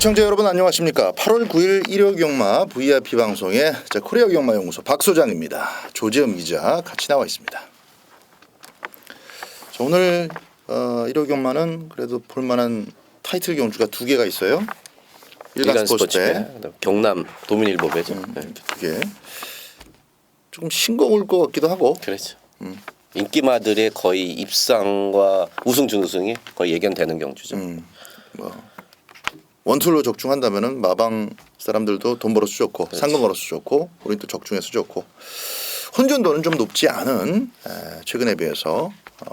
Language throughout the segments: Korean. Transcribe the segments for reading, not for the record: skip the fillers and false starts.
시청자 여러분 안녕하십니까. 8월 9일 일요경마 VIP 방송의 코리아 경마연구소 박 소장입니다. 조재음 기자 같이 나와 있습니다. 자, 오늘 일요경마는 그래도 볼만한 타이틀 경주가 두 개가 있어요. 일간 스포츠배, 경남 도민일보배죠. 두 개. 조금 싱거울 것 같기도 하고. 그렇죠. 인기마들의 거의 입상과 우승 준우승이 거의 예견되는 경주죠. 원툴로 적중한다면은 마방 사람들도 돈 벌어서 좋고, 그렇지. 상금 벌어서 좋고, 우리 또 적중해서 좋고, 혼전도는 좀 높지 않은 최근에 비해서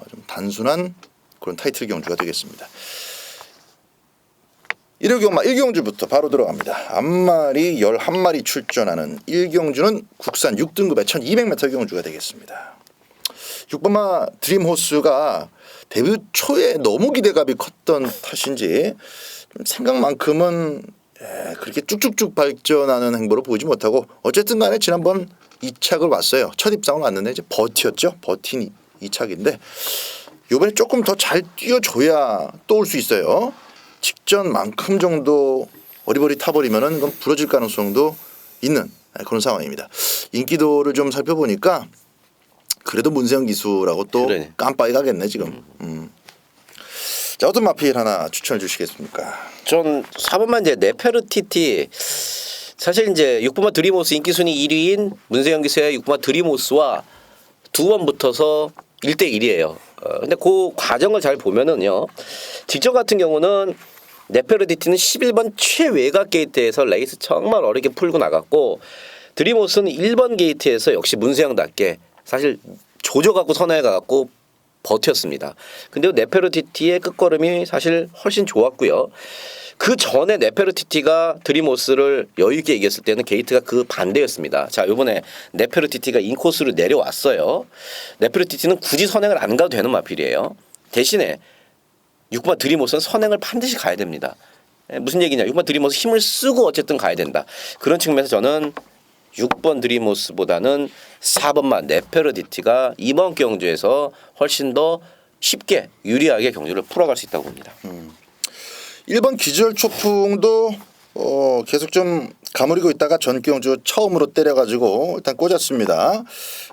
좀 단순한 그런 타이틀 경주가 되겠습니다. 일요경마 1경주부터 바로 들어갑니다. 앞마리 11마리 출전하는 1경주는 국산 6등급의 1200m 경주가 되겠습니다. 6번마 드림호스가 데뷔 초에 너무 기대감이 컸던 탓인지 생각만큼은 그렇게 쭉쭉쭉 발전하는 행보를 보지 못하고 어쨌든 간에 지난번 2착을 왔어요. 첫 입상을 왔는데 이제 버텼죠. 버틴 2착인데 이번에 조금 더 잘 뛰어줘야 또 올 수 있어요. 직전만큼 정도 어리버리 타버리면은 그건 부러질 가능성도 있는 그런 상황입니다. 인기도를 좀 살펴보니까 그래도 문세영 기수라고 또 그래. 깜빡이 가겠네 지금. 자, 어떤 마필 하나 추천해 주시겠습니까? 전 4번만 이제 네페르티티 사실 이제 6번마 드림호스 인기 순위 1위인 문세영 기수의 6번마 드림호스와 두 번 붙어서 1대1이에요. 근데 그 과정을 잘 보면은요. 직전 같은 경우는 네페르티티는 11번 최외곽 게이트에서 레이스 정말 어렵게 풀고 나갔고 드림호스는 1번 게이트에서 역시 문세영답게 사실 조져갖고 선에 가갖고 버텼습니다. 근데 네페르티티의 끝걸음이 사실 훨씬 좋았고요. 그 전에 네페르티티가 드림호스를 여유 있게 이겼을 때는 게이트가 그 반대였습니다. 자, 이번에 네페르티티가 인코스로 내려왔어요. 네페르티티는 굳이 선행을 안 가도 되는 마필이에요. 대신에 6번 드림호스는 선행을 반드시 가야 됩니다. 무슨 얘기냐? 6번 드림호스 힘을 쓰고 어쨌든 가야 된다. 그런 측면에서 저는 6번 드림호스보다는 4번만 네페르티티가 이번 경주에서 훨씬 더 쉽게 유리하게 경주를 풀어갈 수 있다고 봅니다. 1번 기절초풍도 계속 좀 가무리고 있다가 전 경주 처음으로 때려가지고 일단 꽂았습니다.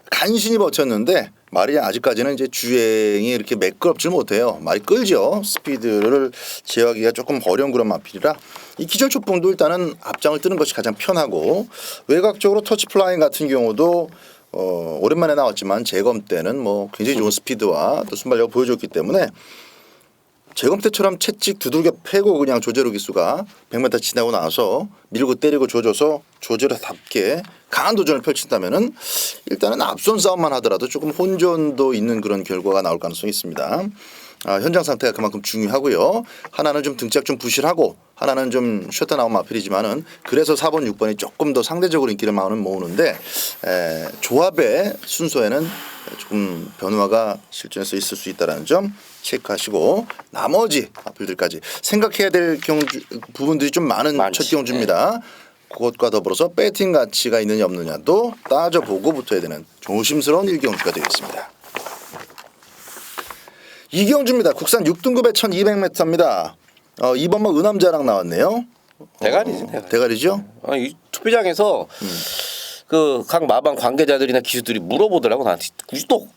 간신히 버텼는데 말이 아직까지는 이제 주행이 이렇게 매끄럽지 못해요. 말이 끌죠. 스피드를 제어하기가 조금 어려운 그런 마필이라 이 기절초풍도 일단은 앞장을 뜨는 것이 가장 편하고 외곽적으로 터치플라잉 같은 경우도 오랜만에 나왔지만 재검 때는 뭐 굉장히 좋은 스피드와 또 순발력을 보여줬기 때문에 재검 때처럼 채찍 두들겨 패고 그냥 조제로 기수가 100m 지나고 나서 밀고 때리고 조져서 조제로답게 강한 도전을 펼친다면은 일단은 앞선 싸움만 하더라도 조금 혼전도 있는 그런 결과가 나올 가능성이 있습니다. 현장 상태가 그만큼 중요하고요. 하나는 좀 등짝 좀 부실하고 하나는 좀 쉬었다 나온 마필이지만은 그래서 4번, 6번이 조금 더 상대적으로 인기를 모으는데 조합의 순서에는 조금 변화가 실전에서 있을 수 있다는 점 체크하시고 나머지 마필들까지 생각해야 될 경주 부분들이 좀 많은 첫 경주입니다. 그것과 더불어서 배팅 가치가 있느냐 없느냐도 따져보고 붙어야 되는 조심스러운 1경주가 되겠습니다. 2경주입니다. 국산 6등급의 1200m입니다. 2번만 은암자랑 나왔네요. 대가리죠. 대가리죠? 이 투표장에서 그 각 마방 관계자들이나 기수들이 물어보더라고 나한테 굳이 또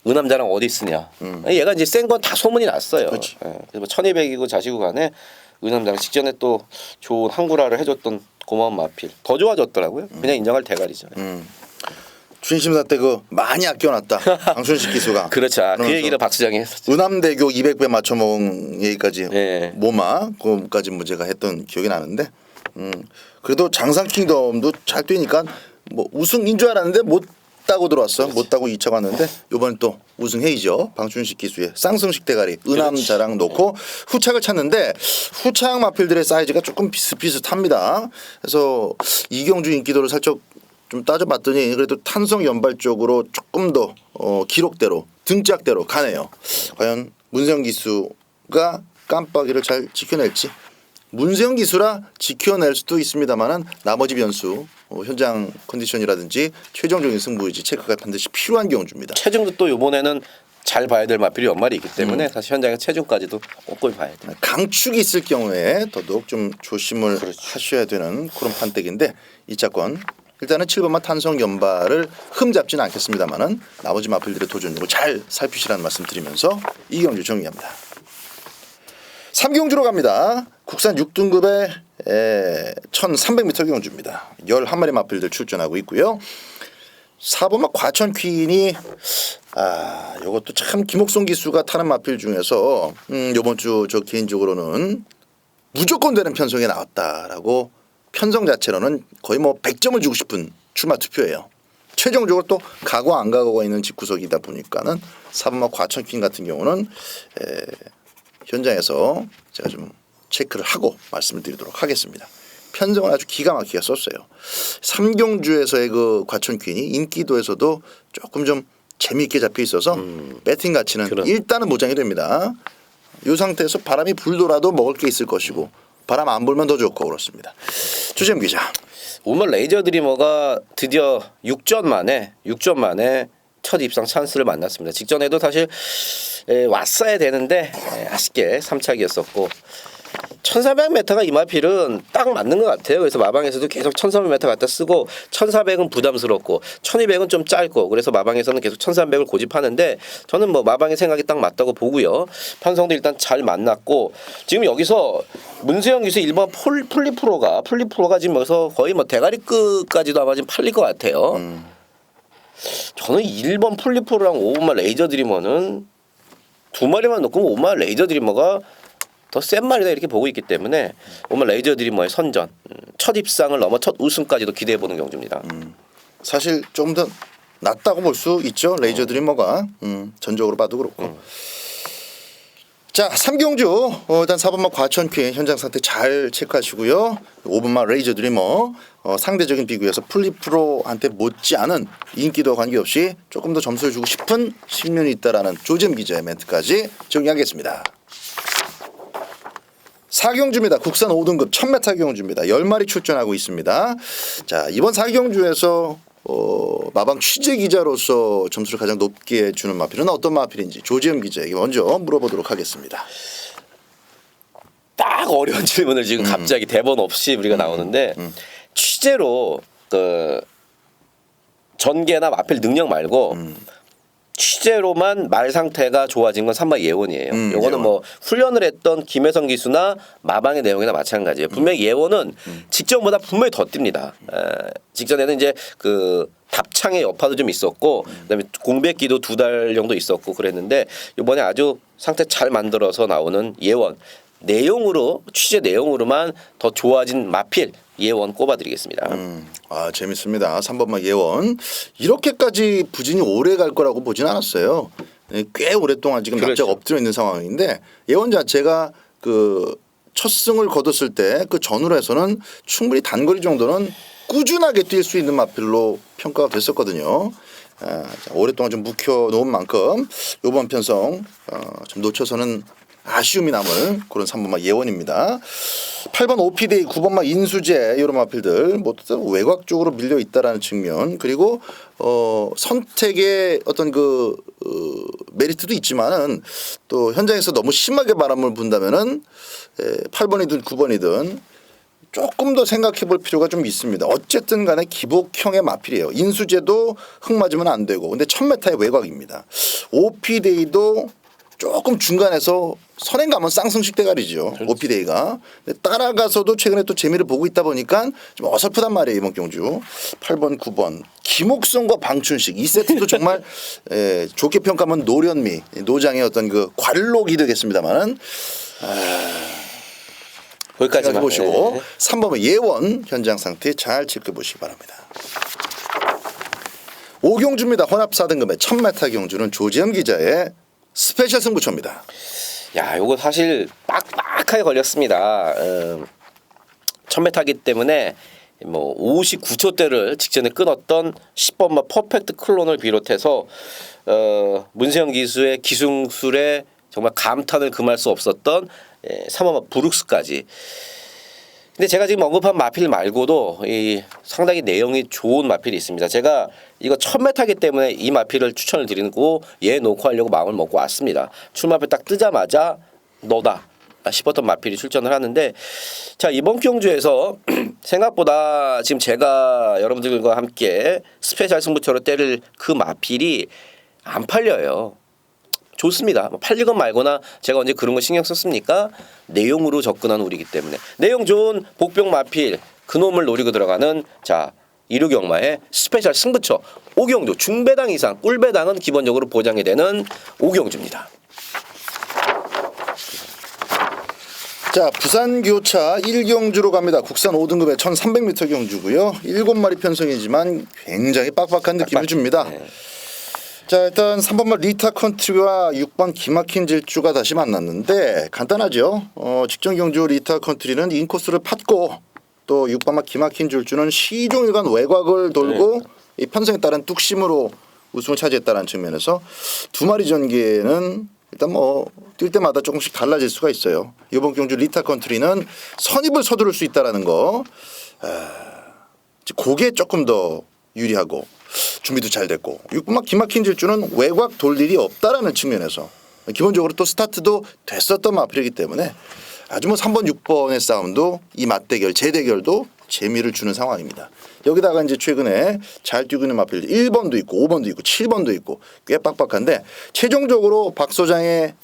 은암자랑 어디 쓰냐. 얘가 이제 센 건 다 소문이 났어요. 그래서 뭐 1200이고 자시고 간에 은암자랑 직전에 또 좋은 항구라를 해줬던 고마운 마필 더 좋아졌더라고요. 그냥 인정할 대가리죠. 추인심사 때 그 많이 아껴놨다. 방순식 기수가. 그렇죠. 그 얘기를 박 수장이 했었죠. 은암대교 200배 맞춰먹은 얘기까지 모마 그거까지 문제가 했던 기억이 나는데 그래도 장상킹덤도 잘 뛰니까 뭐 우승인 줄 알았는데 못 따고 들어왔어. 못 따고 2차 갔는데 이번엔 또 우승해이죠. 방춘식 기수의 쌍승식 대가리 은암자랑 놓고 후착을 찾는데 후착 마필들의 사이즈가 조금 비슷비슷합니다. 그래서 이경주 인기도를 살짝 좀 따져봤더니 그래도 탄성 연발 쪽으로 조금 더 기록대로 등짝대로 가네요. 과연 문세영 기수가 깜빡이를 잘 지켜낼지. 문세영 기수라 지켜낼 수도 있습니다만은 나머지 변수 현장 컨디션이라든지 최종적인 승부의지 체크가 반드시 필요한 경주입니다. 체중도 또 이번에는 잘 봐야 될 마필이 연말이 있기 때문에 사실 현장의 체중까지도 꼼꼼히 봐야 돼요. 강축이 있을 경우에 더더욱 좀 조심을 하셔야 되는 그런 판때기인데 이 차권 일단은 7번마 탄성 연발을 흠잡지는 않겠습니다만은 나머지 마필들의 도전으로 잘 살피시라는 말씀 드리면서 이 경주 정리합니다. 3경주로 갑니다. 국산 6등급의 1300m 경주입니다. 11마리 마필들 출전하고 있고요. 4번마 과천 퀸이 요것도 참 김옥성 기수가 타는 마필 중에서 요번 주 저 개인적으로는 무조건 되는 편성에 나왔다라고 편성 자체로는 거의 뭐 100점을 주고 싶은 출마 투표예요. 최종적으로 또 가고 안 가고가 있는 집구석이다 보니까는 4번마 과천 퀸 같은 경우는 현장에서 제가 좀 체크를 하고 말씀을 드리도록 하겠습니다. 편성을 아주 기가 막히게 썼어요. 3경주에서의 그 과천 퀸이 인기도에서도 조금 좀 재미있게 잡혀 있어서 배팅 가치는 일단은 보장이 됩니다. 이 상태에서 바람이 불더라도 먹을 게 있을 것이고 바람 안 불면 더 좋고 그렇습니다. 주재ම් 기자. 오늘 레이저 드리머가 드디어 6전 만에 첫 입상 찬스를 만났습니다. 직전에도 사실 왔어야 되는데 아쉽게 3착이었었고 1400m가 이 마필은 딱 맞는 것 같아요. 그래서 마방에서도 계속 1300m 갖다 쓰고 1400은 부담스럽고 1200은 좀 짧고 그래서 마방에서는 계속 1300을 고집하는데 저는 뭐 마방의 생각이 딱 맞다고 보고요. 편성도 일단 잘 만났고 지금 여기서 문세영 기수 1번 플리프로가 지금 여기서 거의 뭐 대가리끝까지도 아마 지금 팔릴 것 같아요. 저는 1번 플리프로랑 5번만 레이저 드리머는 두 마리만 놓고 5번 레이저 드리머가 더 센 말이다 이렇게 보고 있기 때문에 오늘 레이저 드리머의 선전 첫 입상을 넘어 첫 우승까지도 기대해보는 경주입니다. 사실 좀 더 낫다고 볼 수 있죠. 레이저 드리머가 전적으로 봐도 그렇고. 자 3경주 일단 4번마 과천 퀸 현장 상태 잘 체크하시고요. 5번마 레이저 드리머 상대적인 비교에서 플리프로한테 못지않은 인기도와 관계없이 조금 더 점수를 주고 싶은 신면이 있다라는 조재ම් 기자의 멘트까지 정리하겠습니다. 4경주입니다. 국산 5등급 1000m 경주입니다. 10마리 출전하고 있습니다. 자 이번 4경주에서 마방 취재 기자로서 점수를 가장 높게 주는 마필은 어떤 마필인지 조재ම් 기자에게 먼저 물어보도록 하겠습니다. 딱 어려운 질문을 지금 갑자기 대본 없이 우리가 나오는데 취재로 그 전개나 마필 능력 말고 취재로만 말 상태가 좋아진 건 3번 예원이에요. 요거는 예원. 뭐 훈련을 했던 김혜성 기수나 마방의 내용이나 마찬가지예요. 분명히 예원은 직전보다 분명히 더 뜁니다. 직전에는 이제 그 답창의 여파도 좀 있었고 그다음에 공백기도 2달 정도 있었고 그랬는데 이번에 아주 상태 잘 만들어서 나오는 예원. 내용으로 취재 내용으로만 더 좋아진 마필 예원 꼽아드리겠습니다. 재밌습니다. 3번마 예원 이렇게까지 부진이 오래 갈 거라고 보진 않았어요. 꽤 오랫동안 지금 그렇죠. 납작 엎드려 있는 상황인데 예원 자체가 그 첫 승을 거뒀을 때 그 전후로 해서는 충분히 단거리 정도는 꾸준하게 뛸 수 있는 마필로 평가가 됐었거든요. 자, 오랫동안 좀 묵혀놓은 만큼 이번 편성 좀 놓쳐서는 아쉬움이 남을 그런 3번마 예원입니다. 8번 오피데이, 9번마 인수제 이런 마필들 모두 외곽 쪽으로 밀려 있다라는 측면 그리고 선택의 어떤 그 메리트도 있지만은 또 현장에서 너무 심하게 바람을 분다면은 8번이든 9번이든 조금 더 생각해 볼 필요가 좀 있습니다. 어쨌든 간에 기복형의 마필이에요. 인수제도 흙 맞으면 안 되고 근데 1000m의 외곽입니다. 오피데이도 조금 중간에서 선행 가면 쌍승식 대가리죠. 오피데이가. 따라가서도 최근에 또 재미를 보고 있다 보니까 좀 어설프단 말이에요. 이번 경주. 8번 9번 김옥성과 방춘식 이 세트도 정말 좋게 평가하면 노련미 노장의 어떤 그 관록이 되겠습니다만은 거기까지만 보시고 3번은 예원 현장 상태 잘 체크해 보시기 바랍니다. 5경주입니다. 혼합 4등급의 1000m 경주는 조재ම් 기자의 스페셜 승부처입니다. 야, 요거 사실 빡빡하게 걸렸습니다. 1000m이기 때문에 뭐 59초대를 직전에 끊었던 10번마 퍼펙트 클론을 비롯해서 문세영 기수의 기술에 정말 감탄을 금할 수 없었던 3번마 브룩스까지 근데 제가 지금 언급한 마필 말고도 이 상당히 내용이 좋은 마필이 있습니다. 제가 이거 첫 메타기 때문에 이 마필을 추천을 드리고 얘 놓고 하려고 마음을 먹고 왔습니다. 출마표 딱 뜨자마자 너다 싶었던 마필이 출전을 하는데, 자, 이번 경주에서 생각보다 지금 제가 여러분들과 함께 스페셜 승부처로 때릴 그 마필이 안 팔려요. 좋습니다. 뭐 팔리건 말거나 제가 언제 그런 거 신경 썼습니까? 내용으로 접근하는 우리이기 때문에 내용 좋은 복병 마필 그놈을 노리고 들어가는 자 이류경마의 스페셜 승부처 오경주 중배당 이상 꿀배당은 기본적으로 보장이 되는 오경주입니다. 자, 부산 교차 1경주로 갑니다. 국산 5등급의 1300m 경주고요. 7마리 편성이지만 굉장히 빡빡한 느낌을 줍니다. 네. 자, 일단 3번마 리타 컨트리와 6번 기막힌 질주가 다시 만났는데 간단하죠. 직전 경주 리타 컨트리는 인코스를 팠고 또 6번마 기막힌 질주는 시종일관 외곽을 돌고 이 편성에 따른 뚝심으로 우승을 차지했다는 측면에서 두 마리 전개는 일단 뭐 뛸 때마다 조금씩 달라질 수가 있어요. 이번 경주 리타 컨트리는 선입을 서두를 수 있다라는 거. 그게 조금 더 유리하고 준비도 잘 됐고 6번마 기막힌 질주는 외곽 돌 일이 없다라는 측면에서 기본적으로 또 스타트도 됐었던 마필이기 때문에 아주 뭐 3번 6번의 싸움도 이 맞대결 재대결도 재미를 주는 상황입니다. 여기다가 이제 최근에 잘 뛰고 있는 마필 1번도 있고 5번도 있고 7번도 있고 꽤 빡빡한데 최종적으로 박 소장의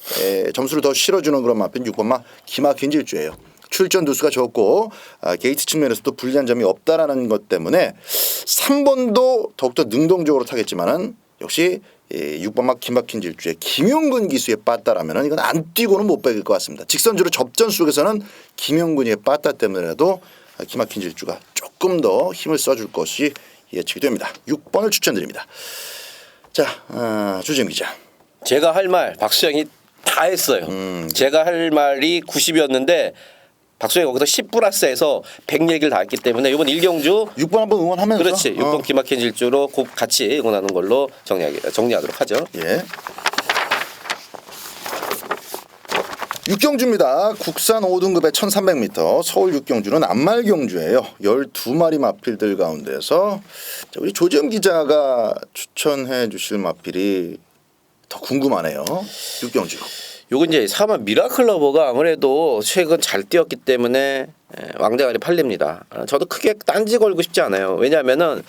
점수를 더 실어주는 그런 마필 6번마 기막힌 질주예요. 출전 두수가 적고 게이트 측면에서도 불리한 점이 없다라는 것 때문에 3번도 더욱더 능동적으로 타겠지만은 역시 6번마 기막힌 질주에 김용근 기수에 빠따라면은 이건 안 뛰고는 못 빼길 것 같습니다. 직선주로 접전 속에서는 김용근이 빠따 때문에라도 기막힌 질주가 조금 더 힘을 써줄 것이 예측이 됩니다. 6번을 추천드립니다. 자, 주재임 기자. 제가 할 말 박수영이 다 했어요. 제가 할 말이 90이었는데 박수영이 거기서 10 플러스해서 100 얘기를 다 했기 때문에 이번 1경주 6번 한번 응원하면서 그렇지 6번 기막힌 질주로 곧 같이 응원하는 걸로 정리하도록 하죠. 예. 6경주입니다. 국산 5등급의 1300m 서울 6경주는 안말 경주예요. 12마리 마필들 가운데서 우리 조지엄 기자가 추천해 주실 마필이 더 궁금하네요. 6경주. 요건 이제 4번 미라클 러버가 아무래도 최근 잘 뛰었기 때문에 왕대가리 팔립니다. 저도 크게 딴지 걸고 싶지 않아요. 왜냐하면은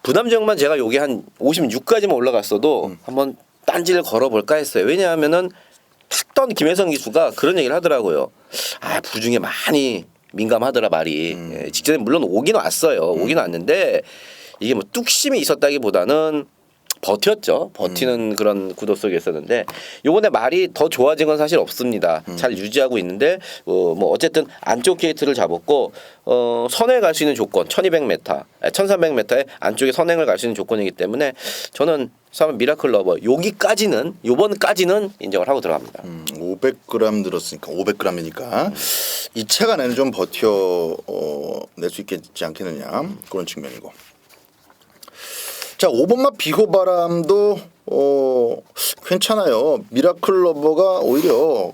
부담정만 제가 요게 한 56까지만 올라갔어도 한번 딴지를 걸어볼까 했어요. 왜냐하면은 탔던 김혜성 기수가 그런 얘기를 하더라고요. 부중에 많이 민감하더라 말이. 직전에 물론 오긴 왔어요. 오긴 왔는데 이게 뭐 뚝심이 있었다기보다는 버텼죠. 버티는 그런 구도 속에 있었는데 요번에 말이 더 좋아진 건 사실 없습니다. 잘 유지하고 있는데 뭐 어쨌든 안쪽 게이트를 잡았고 선행을 갈 수 있는 조건 1200m, 1300m의 안쪽에 선행을 갈 수 있는 조건이기 때문에 저는 3번 미라클 러버 여기까지는 요번까지는 인정을 하고 들어갑니다. 500g 들었으니까 500g이니까 이 차가 내는 좀 버텨 낼 수 있겠지 않겠느냐 그런 측면이고. 자, 5번마 비호바람도 괜찮아요. 미라클 러버가 오히려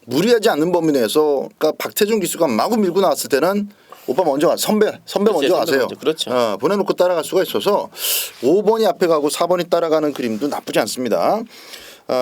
무리하지 않는 범위 내에서 그러니까 박태준 기수가 마구 밀고 나왔을 때는 오빠 먼저 가 선배 먼저 가세요. 그렇죠. 보내놓고 따라갈 수가 있어서 5번이 앞에 가고 4번이 따라가는 그림도 나쁘지 않습니다.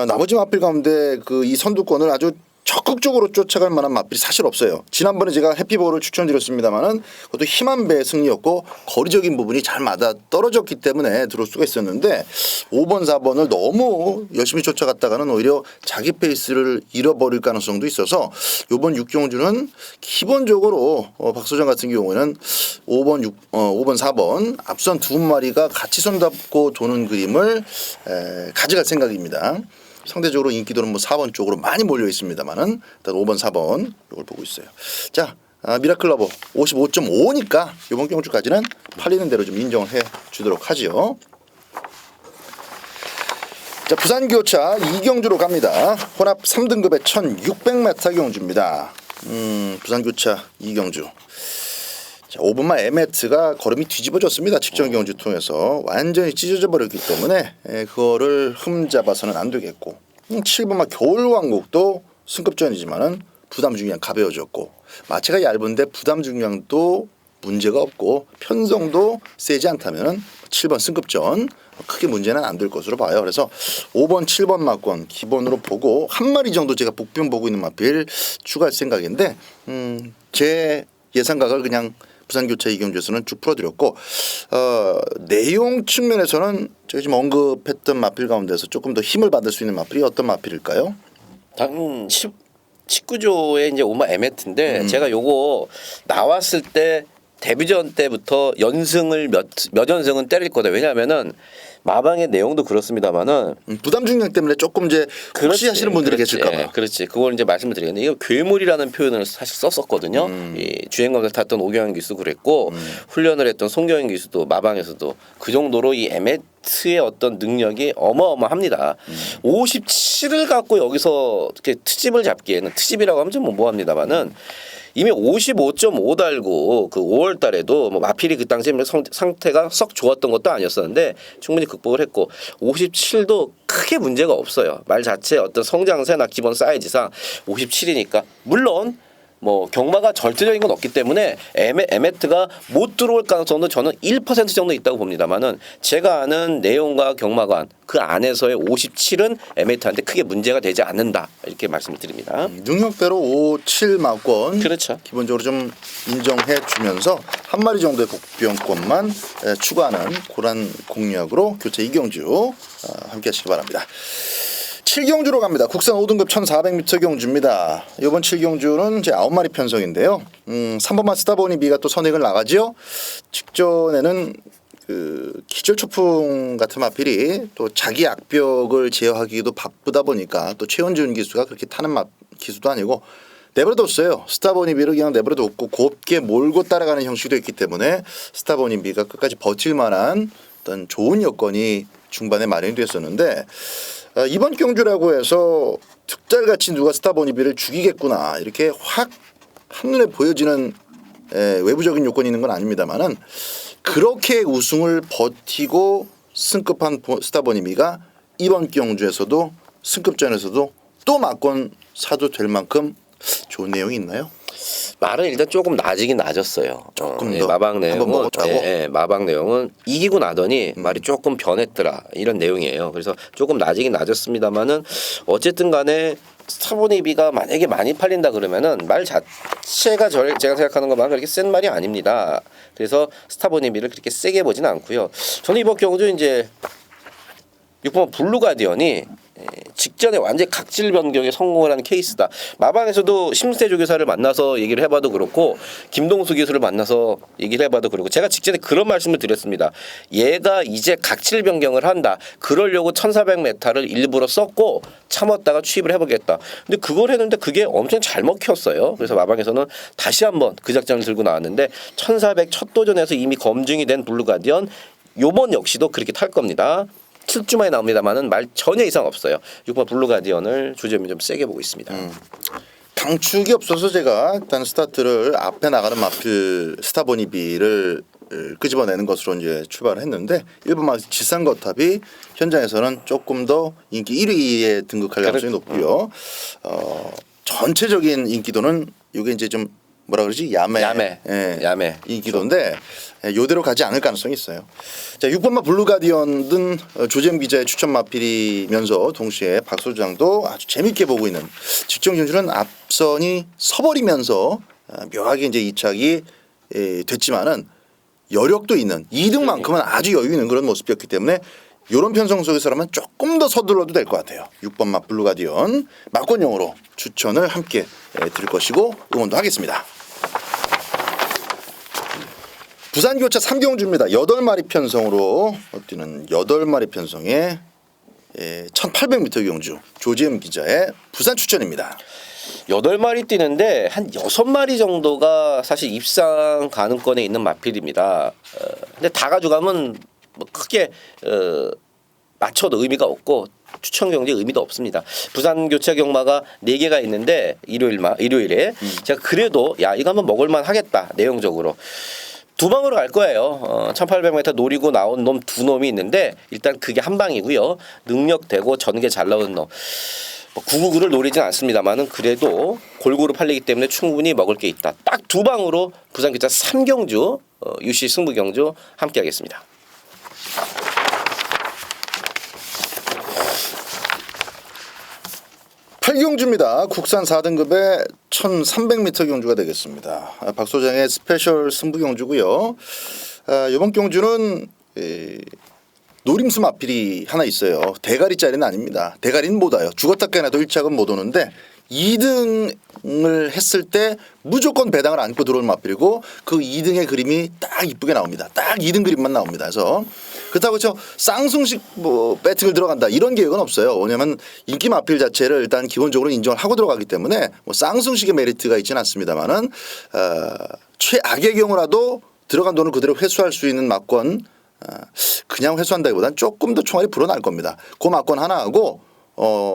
나머지 마필 가운데 이 선두권을 아주 적극적으로 쫓아갈 만한 마필이 사실 없어요. 지난번에 제가 해피볼을 추천드렸습니다만은 그것도 힘한 배의 승리였고 거리적인 부분이 잘 맞아 떨어졌기 때문에 들어올 수가 있었는데 5번 4번을 너무 열심히 쫓아갔다가는 오히려 자기 페이스를 잃어버릴 가능성도 있어서 이번 6경주는 기본적으로 박 소장 같은 경우에는 5번 4번 앞선 두 마리가 같이 손잡고 도는 그림을 가져갈 생각입니다. 상대적으로 인기도는 뭐 4번 쪽으로 많이 몰려 있습니다만은 일단 5번 4번 이걸 보고 있어요. 자, 미라클 러버 55.5니까 이번 경주까지는 팔리는 대로 좀 인정을 해 주도록 하지요. 자, 부산 교차 2경주로 갑니다. 혼합 3등급의 1600m 경주입니다. 부산 교차 2경주. 자, 5번마 에메트가 걸음이 뒤집어졌습니다. 직전 경주 통해서 완전히 찢어져 버렸기 때문에 그거를 흠잡아서는 안 되겠고 7번마 겨울왕국도 승급전이지만은 부담 중량 가벼워졌고 마체가 얇은데 부담 중량도 문제가 없고 편성도 세지 않다면 7번 승급전 크게 문제는 안 될 것으로 봐요. 그래서 5번, 7번 막권 기본으로 보고 한 마리 정도 제가 복병 보고 있는 마필 추가할 생각인데 제 예상각을 그냥 부산교체 이경주에서는 쭉 풀어드렸고 내용 측면에서는 제가 지금 언급했던 마필 가운데서 조금 더 힘을 받을 수 있는 마필이 어떤 마필일까요? 당 19조에 이제 오마 에메트인데 제가 요거 나왔을 때 데뷔전 때부터 연승을 몇 연승은 때릴 거다. 왜냐하면은 마방의 내용도 그렇습니다만은 부담 중량 때문에 조금 이제 혹시 하시는 분들이 계실까 봐. 그렇지. 그걸 이제 말씀을 드리겠는데 이거 괴물이라는 표현을 사실 썼었거든요. 이 주행검사 탔던 오경환 기수도 그랬고 훈련을 했던 송경현 기수도 마방에서도 그 정도로 이 에메트의 어떤 능력이 어마어마합니다. 57을 갖고 여기서 이렇게 트집을 잡기에는 트집이라고 하면 좀 모호합니다만은 이미 55.5 달고 그 5월 달에도 뭐 마필이 그 당시에 상태가 썩 좋았던 것도 아니었었는데 충분히 극복을 했고 57도 크게 문제가 없어요. 말 자체 어떤 성장세나 기본 사이즈상 57이니까 물론 뭐 경마가 절대적인 건 없기 때문에 에메트가 못 들어올 가능성도 저는 1% 정도 있다고 봅니다만은 제가 아는 내용과 경마관 그 안에서의 57은 에메트한테 크게 문제가 되지 않는다 이렇게 말씀을 드립니다. 능력대로 5, 7 막권 그렇죠. 기본적으로 좀 인정해 주면서 한 마리 정도의 복병권만 추가하는 그런 공략으로 교체 이경주 함께 하시기 바랍니다. 7경주로 갑니다. 국산 5등급 1400m 경주입니다. 이번 7경주는 이제 9마리 편성인데요. 3번만 쓰다 보니 미가 또 선행을 나가죠. 직전에는 그 기절초풍 같은 마필이 또 자기 악벽을 제어하기도 바쁘다 보니까 또 최원준 기수가 그렇게 타는 기수도 아니고 내버려뒀어요. 스타보니비를 그냥 내버려뒀고 곱게 몰고 따라가는 형식도 있기 때문에 스타보니비가 끝까지 버틸 만한 어떤 좋은 여건이 중반에 마련이 됐었는데 이번 경주라고 해서 특달같이 누가 스타보니비를 죽이겠구나 이렇게 확 한눈에 보여지는 외부적인 요건이 있는 건 아닙니다만은 그렇게 우승을 버티고 승급한 스타보니비가 이번 경주에서도 승급전에서도 또 막권 사도 될 만큼 좋은 내용이 있나요? 말은 일단 조금 낮이긴 낮았어요. 조금 더 마방 한번 내용은 먹었다고? 마방 내용은 이기고 나더니 말이 조금 변했더라 이런 내용이에요. 그래서 조금 낮이긴 낮았습니다만은 어쨌든 간에 스타보니비가 만약에 많이 팔린다 그러면은 말 자체가 제가 생각하는 것만 그렇게 센 말이 아닙니다. 그래서 스타보니비를 그렇게 세게 보지는 않고요. 저는 이번 경우도 이제 6번 블루가디언이 직전에 완전히 각질 변경에 성공을 한 케이스다. 마방에서도 심세조 교사를 만나서 얘기를 해봐도 그렇고 김동수 교수를 만나서 얘기를 해봐도 그렇고 제가 직전에 그런 말씀을 드렸습니다. 얘가 이제 각질 변경을 한다. 그러려고 1400m를 일부러 썼고 참았다가 취입을 해보겠다. 근데 그걸 했는데 그게 엄청 잘 먹혔어요. 그래서 마방에서는 다시 한번 그 작전을 들고 나왔는데 1400 첫 도전에서 이미 검증이 된 블루가디언 요번 역시도 그렇게 탈 겁니다. 7주 만에 나옵니다만은 말 전혀 이상 없어요. 6번 블루가디언을 주점이 좀 세게 보고 있습니다. 강축이 없어서 제가 일단 스타트를 앞에 나가는 마필 스타보니비를 끄집어내는 것으로 이제 출발을 했는데 1번 마필 지상거탑이 현장에서는 조금 더 인기 1위에 등극할 가능성이 높고요. 전체적인 인기도는 이게 이제 좀 뭐라 그러지? 야매. 인기도인데 요대로 가지 않을 가능성이 있어요. 자, 6번마 블루가디언은 조재임 기자의 추천 마필이면서 동시에 박소장도 아주 재밌게 보고 있는 직전 경주는 앞선이 서버리면서 묘하게 이제 이착이 됐지만은 여력도 있는 2등만큼은 아주 여유 있는 그런 모습이었기 때문에 이런 편성 속에서라면 조금 더 서둘러도 될 것 같아요. 6번마 블루가디언 막권용으로 추천을 함께 드릴 것이고 응원도 하겠습니다. 부산교차 3경주입니다. 8마리 편성으로 뛰는 8마리 편성의 1800m 경주 조재임 기자의 부산 추천입니다. 8마리 뛰는데 한 6마리 정도가 사실 입상 가능권에 있는 마필입니다. 근데 다 가져가면 뭐 크게 맞춰도 의미가 없고 추천 경기에 의미도 없습니다. 부산 교체 경마가 4개가 있는데 일요일에 제가 그래도 야 이거 한번 먹을만 하겠다 내용적으로 2방으로 갈 거예요. 1800m 노리고 나온 놈 2놈이 있는데 일단 그게 한 방이고요. 능력되고 전개 잘 나오는 놈. 999를 노리진 않습니다만은 그래도 골고루 팔리기 때문에 충분히 먹을 게 있다. 딱 두 방으로 부산 기차 3경주 UC 승부 경주 함께하겠습니다. 팔경주입니다 국산 4등급의 1300m 경주가 되겠습니다. 박 소장의 스페셜 승부 경주고요. 이번 경주는 노림수 마필이 하나 있어요. 대가리짜리는 아닙니다. 대가리는 못 와요. 죽었다 깨나도 1착은 못 오는데 2등을 했을 때 무조건 배당을 안고 들어오는 마필이고 그 2등의 그림이 딱 이쁘게 나옵니다. 딱 2등 그림만 나옵니다. 그래서 그렇다고 해서 쌍승식 뭐 배팅을 들어간다 이런 계획은 없어요. 왜냐하면 인기 마필 자체를 일단 기본적으로 인정을 하고 들어가기 때문에 뭐 쌍승식의 메리트가 있지는 않습니다만은 최악의 경우라도 들어간 돈을 그대로 회수할 수 있는 막권 그냥 회수한다기보다는 조금 더 총알이 불어날 겁니다. 그 막권 하나하고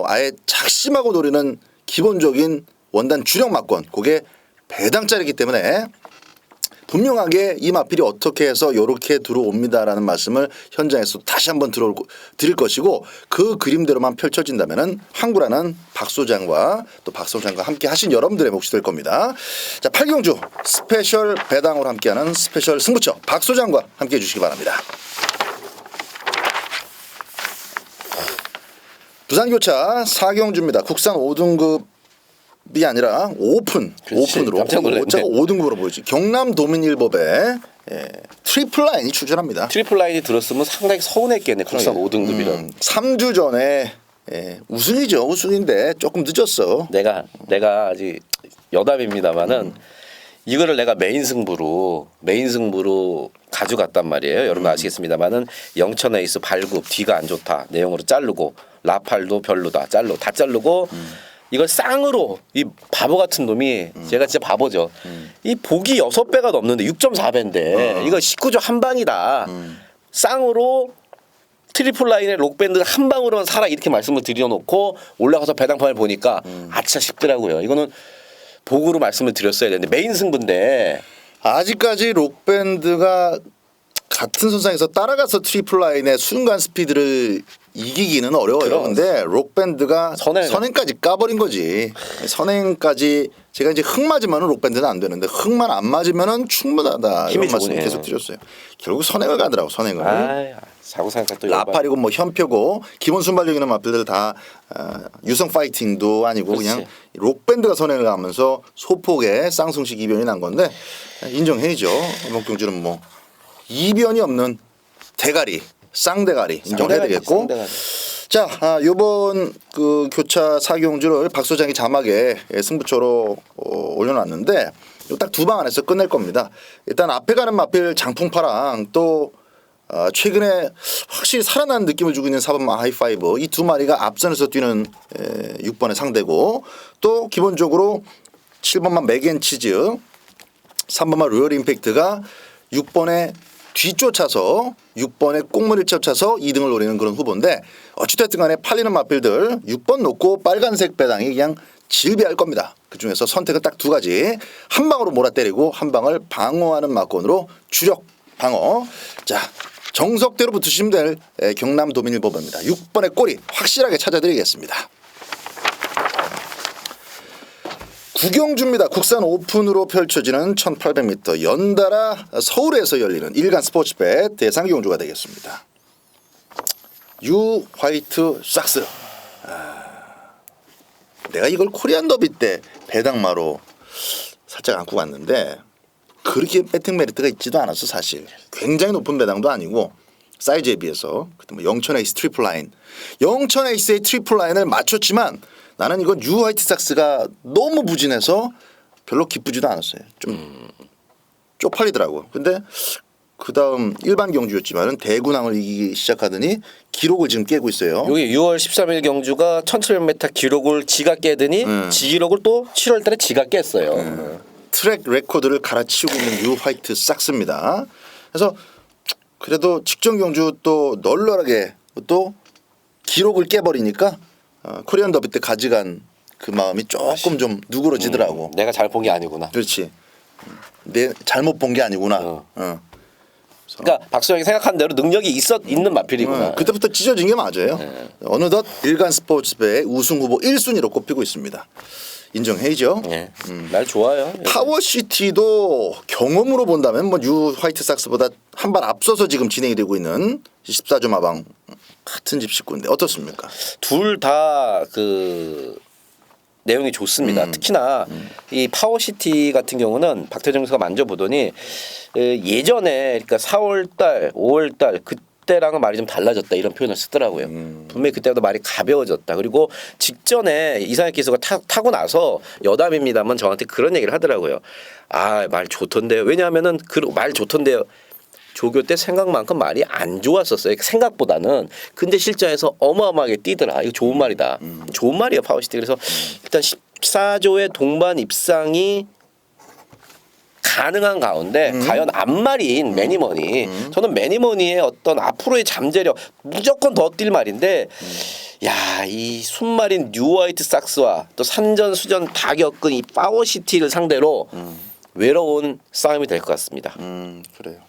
아예 작심하고 노리는 기본적인 원단 주력 막권 그게 배당짜리이기 때문에 분명하게 이 마필이 어떻게 해서 이렇게 들어옵니다라는 말씀을 현장에서 다시 한번 드릴 것이고 그 그림대로만 펼쳐진다면은 황구라는 박 소장과 또 박 소장과 함께 하신 여러분들의 몫이 될 겁니다. 자, 8경주 스페셜 배당으로 함께하는 스페셜 승부처 박 소장과 함께해 주시기 바랍니다. 부산교차 4경주입니다. 국산 5등급이 아니라 오픈으로 깜짝 놀랐네. 오차가 5등급으로 보이지. 경남 도민일법에 트리플 라인이 출전합니다. 트리플 라인이 들었으면 상당히 서운했겠네. 국산 5등급이라. 3주 전에 우승이죠. 우승인데 조금 늦었어. 내가 아직 여담입니다만은 이거를 내가 메인 승부로 가져갔단 말이에요. 여러분 아시겠습니다만은 영천 에이스 발굽 뒤가 안 좋다 내용으로 자르고 라팔도 별로다 다 자르고 이걸 쌍으로 이 바보 같은 놈이 제가 진짜 바보죠. 이 복이 6배가 넘는데 6.4배인데 이거 19조 한 방이다. 쌍으로 트리플 라인의 록밴드 한 방으로만 사라 이렇게 말씀을 드려놓고 올라가서 배당판을 보니까 아차 싶더라고요. 이거는 복으로 말씀을 드렸어야 되는데 메인 승부인데 아직까지 록밴드가 같은 선상에서 따라가서 트리플 라인의 순간 스피드를 이기기는 어려워요. 근데 록밴드가 선행까지 까버린 거지. 선행까지 제가 이제 흙 맞으면은 록밴드는 안 되는데 흙만 안 맞으면은 충분하다. 힘이 이런 말씀 좋네. 계속 드렸어요. 결국 선행을 가더라고 선행을. 사고 생각 또 라팔이고 뭐 현표고 기본 순발력 있는 마필들 다 유성 파이팅도 아니고 그렇지. 그냥 록밴드가 선행을 가면서 소폭의 쌍승식 이변이 난 건데 인정해야죠. 이번 경주는 뭐 이변이 없는 대가리 쌍대가리 인정해야 되겠고. 자, 요번 그 교차 4경주를 박 소장이 자막에 승부처로 올려놨는데 딱 두 방 안에서 끝낼 겁니다. 일단 앞에 가는 마필 장풍파랑 또 최근에 확실히 살아나는 느낌을 주고 있는 4번마 하이파이브 이 두 마리가 앞선에서 뛰는 6번의 상대고 또 기본적으로 7번마 맥앤치즈 3번마 로열 임팩트가 6번에 뒤쫓아서 6번에 꽁무를 쫓아서 2등을 노리는 그런 후보인데 어찌됐든 간에 팔리는 마필들 6번 놓고 빨간색 배당이 그냥 질비할 겁니다. 그중에서 선택은 딱 두 가지. 한 방으로 몰아때리고 한 방을 방어하는 막건으로 주력 방어. 자, 정석대로 붙으시면 될 경남 도민일법입니다. 6번의 꼬리 확실하게 찾아드리겠습니다. 9경주입니다. 국산 오픈으로 펼쳐지는 1800m 연달아 서울에서 열리는 일간 스포츠Bet 대상 경주가 되겠습니다. 유 화이트 삭스. 내가 이걸 코리안 더비 때 배당마로 살짝 안고 갔는데 그렇게 배팅 메리트가 있지도 않았어 사실. 굉장히 높은 배당도 아니고 사이즈에 비해서 그때 뭐 영천 에이스 트리플 라인, 영천 에이스의 트리플 라인을 맞췄지만 나는 이건 유 화이트 삭스가 너무 부진해서 별로 기쁘지도 않았어요. 좀 쪽팔리더라고. 근데 그 다음 일반 경주였지만은 대군항을 이기기 시작하더니 기록을 지금 깨고 있어요. 여기 6월 13일 경주가 1700m 기록을 지가 깨더니 지 기록을 또 7월달에 지가 깼어요. 트랙 레코드를 갈아치우고 있는 유 화이트 삭스입니다. 그래서 그래도 직전 경주 또 널널하게 또 기록을 깨버리니까 코리안 더비 때 가져간 그 마음이 조금 좀 누그러지더라고. 내가 잘 본 게 아니구나. 그렇지. 내 잘못 본 게 아니구나. 그러니까 박수영이 생각한 대로 능력이 있는 마필이구나. 그때부터 찢어진 게 맞아요. 어느덧 일간 스포츠배의 우승 후보 1순위로 꼽히고 있습니다. 인정해야죠. 예. 날 좋아요. 파워시티도 경험으로 본다면 뭐 뉴 화이트삭스보다 한 발 앞서서 지금 진행이 되고 있는 14점 하방 같은 집 식구인데 어떻습니까? 둘 다 그 내용이 좋습니다. 특히나 이 파워시티 같은 경우는 박태정 선수가 만져보더니 예전에 그러니까 4월달, 5월달 그때랑은 말이 좀 달라졌다 이런 표현을 쓰더라고요. 분명히 그때보다 말이 가벼워졌다. 그리고 직전에 이상혁 기수가 타고 나서 여담입니다만 저한테 그런 얘기를 하더라고요. 아, 말 좋던데요. 왜냐하면은 그 말 좋던데요. 조교 때 생각만큼 말이 안 좋았었어요. 생각보다는. 근데 실전에서 어마어마하게 뛰더라. 이거 좋은 말이다. 좋은 말이에요, 파워시티. 그래서 일단 14조의 동반 입상이 가능한 가운데 과연 앞말인 매니머니 저는 매니머니의 어떤 앞으로의 잠재력 무조건 더 뛸 말인데 야, 이 순말인 뉴 화이트 삭스와 또 산전수전 다 겪은 이 파워시티를 상대로 외로운 싸움이 될 것 같습니다. 그래요.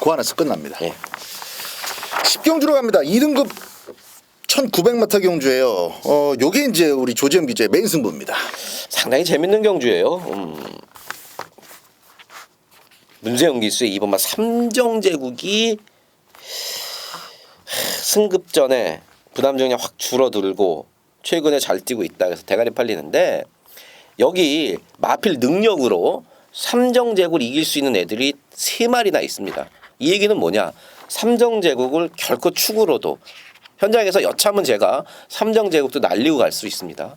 그 안에서 끝납니다. 예. 10경주로 갑니다. 2등급 1900m 경주예요. 요게 이제 우리 조재현 기자의 메인 승부입니다. 상당히 재밌는 경주예요. 문세영 기수의 이번 막 삼정제국이 승급전에 부담 중에 확 줄어들고 최근에 잘 뛰고 있다 그래서 대가리 팔리는데 여기 마필 능력으로 삼정제국을 이길 수 있는 애들이 3마리나 있습니다. 이 얘기는 뭐냐? 삼정제국을 결코 축으로도 현장에서 여차하면 제가 삼정제국도 날리고 갈 수 있습니다.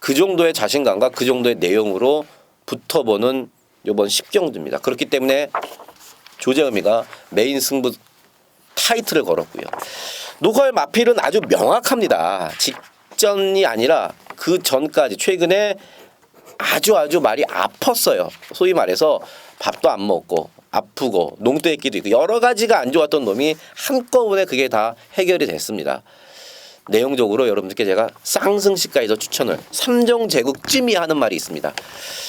그 정도의 자신감과 그 정도의 내용으로 붙어보는 이번 10경주입니다. 그렇기 때문에 조재음이가 메인 승부 타이틀을 걸었고요. 노컬 마필은 아주 명확합니다. 직전이 아니라 그 전까지 최근에 아주 말이 아팠어요. 소위 말해서 밥도 안 먹고 아프고 농도액기도 있고 여러 가지가 안 좋았던 놈이 한꺼번에 그게 다 해결이 됐습니다. 내용적으로 여러분들께 제가 쌍승시가에서 추천을 삼정제국찜이 하는 말이 있습니다.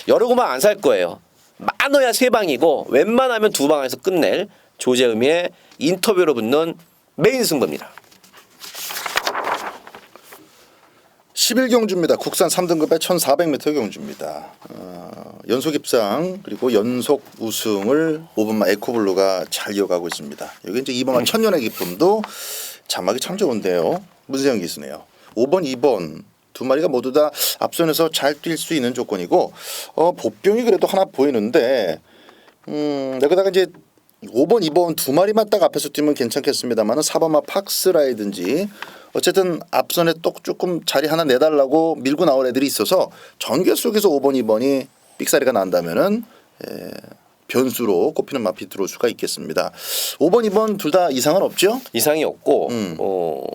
여러 고만 안 살 거예요. 많아야 3방이고 웬만하면 2방에서 끝낼 조재음의 인터뷰로 붙는 메인 승부입니다. 11경주입니다. 국산 3등급의 1400m 경주입니다. 연속 입상 그리고 연속 우승을 5번마 에코블루가 잘 이어가고 있습니다. 여기 이제 2번마 천년의 기쁨도 자막이 참 좋은데요. 문세영 기수네요. 5번, 2번 두 마리가 모두 다 앞선에서 잘 뛸 수 있는 조건이고 보병이 그래도 하나 보이는데 여기다가 이제 5번, 2번 두 마리만 딱 앞에서 뛰면 괜찮겠습니다만은 4번마 팍스라이든지 어쨌든 앞선에 또 조금 자리 하나 내달라고 밀고 나올 애들이 있어서 전개 속에서 5번, 2번이 삑사리가 난다면은 변수로 꼽히는 마피 들어올 수가 있겠습니다. 5번, 2번 둘 다 이상은 없죠? 이상이 없고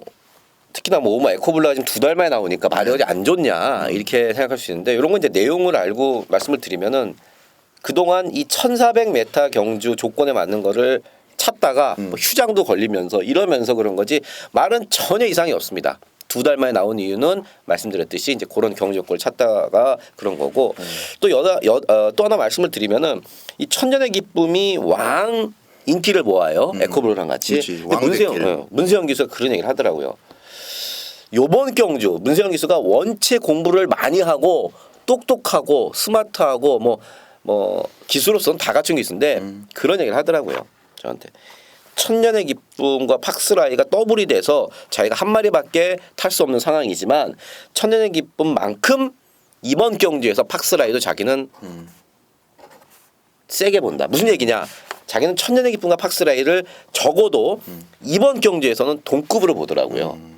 특히나 뭐 오마 에코블루가 지금 2달 만에 나오니까 말이 어디 안 좋냐 이렇게 생각할 수 있는데 이런 건 이제 내용을 알고 말씀을 드리면은 그동안 이 1400m 경주 조건에 맞는 거를 찾다가 뭐 휴장도 걸리면서 이러면서 그런 거지 말은 전혀 이상이 없습니다. 2달 만에 나온 이유는 말씀드렸듯이 이제 그런 경주 조건을 찾다가 그런 거고 또 하나 말씀을 드리면은 이 천년의 기쁨이 왕 인기를 모아요. 에코블루랑 같이. 문세영 기수가 그런 얘기를 하더라고요. 요번 경주 문세영 기수가 원체 공부를 많이 하고 똑똑하고 스마트하고 뭐 기수로서는 다 갖춘 기수인데 그런 얘기를 하더라고요. 저한테. 천년의 기쁨과 팍스라이가 더블이 돼서 자기가 한 마리밖에 탈 수 없는 상황이지만 천년의 기쁨만큼 이번 경주에서 팍스라이도 자기는 세게 본다. 무슨 얘기냐? 자기는 천년의 기쁨과 팍스라이를 적어도 이번 경주에서는 동급으로 보더라고요.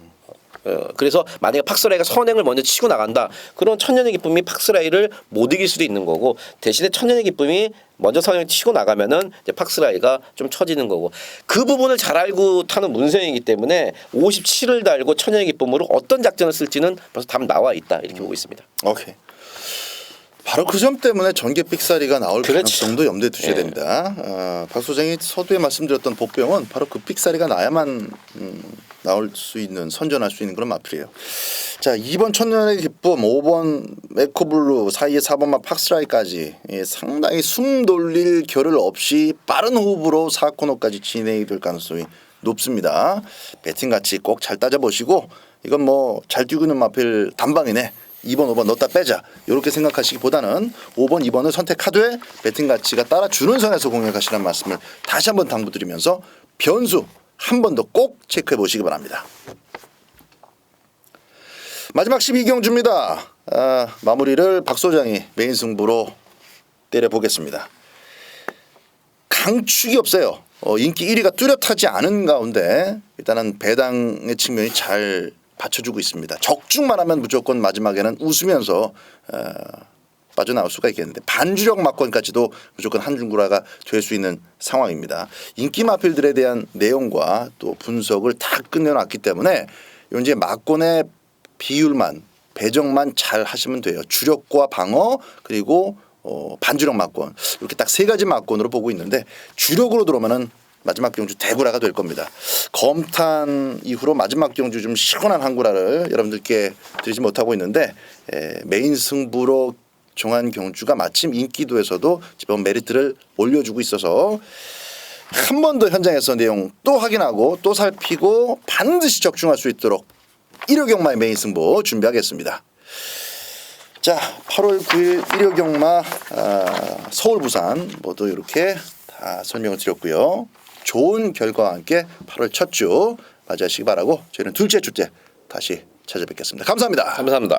그래서 만약에 팍스라이가 선행을 먼저 치고 나간다. 그럼 천년의 기쁨이 팍스라이를 못 이길 수도 있는 거고 대신에 천년의 기쁨이 먼저 선행을 치고 나가면은 이제 팍스라이가 좀 처지는 거고 그 부분을 잘 알고 타는 문세영이기 때문에 57을 달고 천년의 기쁨으로 어떤 작전을 쓸지는 벌써 답 나와 있다 이렇게 보고 있습니다. 오케이. 바로 그 점 때문에 전개 삑사리가 나올 가능성도 염두에 두셔야 됩니다. 박 소장이 서두에 말씀드렸던 복병은 바로 그 삑사리가 나야만 나올 수 있는 선전할 수 있는 그런 마필이에요. 자, 2번 천년의 기쁨, 5번 에코블루 사이에 4번마 팍스라이까지 상당히 숨 돌릴 겨를 없이 빠른 호흡으로 4코너까지 진행이 될 가능성이 높습니다. 배팅같이 꼭 잘 따져보시고 이건 뭐 잘 뛰고 있는 마필 단방이네 2번, 5번 넣었다 빼자 이렇게 생각하시기보다는 5번, 2번을 선택하되 배팅 가치가 따라주는 선에서 공략하시라는 말씀을 다시 한번 당부드리면서 변수 한 번 더 꼭 체크해 보시기 바랍니다. 마지막 12경주입니다. 마무리를 박 소장이 메인 승부로 때려보겠습니다. 강축이 없어요. 인기 1위가 뚜렷하지 않은 가운데 일단은 배당의 측면이 잘 받쳐주고 있습니다. 적중만 하면 무조건 마지막에는 웃으면서 빠져나올 수가 있겠는데 반주력 막권까지도 무조건 한중구라가 될 수 있는 상황입니다. 인기 마필들에 대한 내용과 또 분석을 다 끝내놨기 때문에 이제 막권의 비율만 배정만 잘 하시면 돼요. 주력과 방어 그리고 반주력 막권 이렇게 딱 세 가지 막권으로 보고 있는데 주력으로 들어오면은 마지막 경주 대구라가 될 겁니다. 검탄 이후로 마지막 경주 좀 시원한 한구라를 여러분들께 드리지 못하고 있는데 메인 승부로 정한 경주가 마침 인기도에서도 지금 메리트를 올려주고 있어서 한 번 더 현장에서 내용 또 확인하고 또 살피고 반드시 적중할 수 있도록 1호 경마의 메인 승부 준비하겠습니다. 자, 8월 9일 1호 경마 서울 부산 모두 이렇게 다 설명을 드렸고요. 좋은 결과와 함께 8월 첫 주 맞이하시기 바라고 저희는 둘째 주 때 다시 찾아뵙겠습니다. 감사합니다. 감사합니다.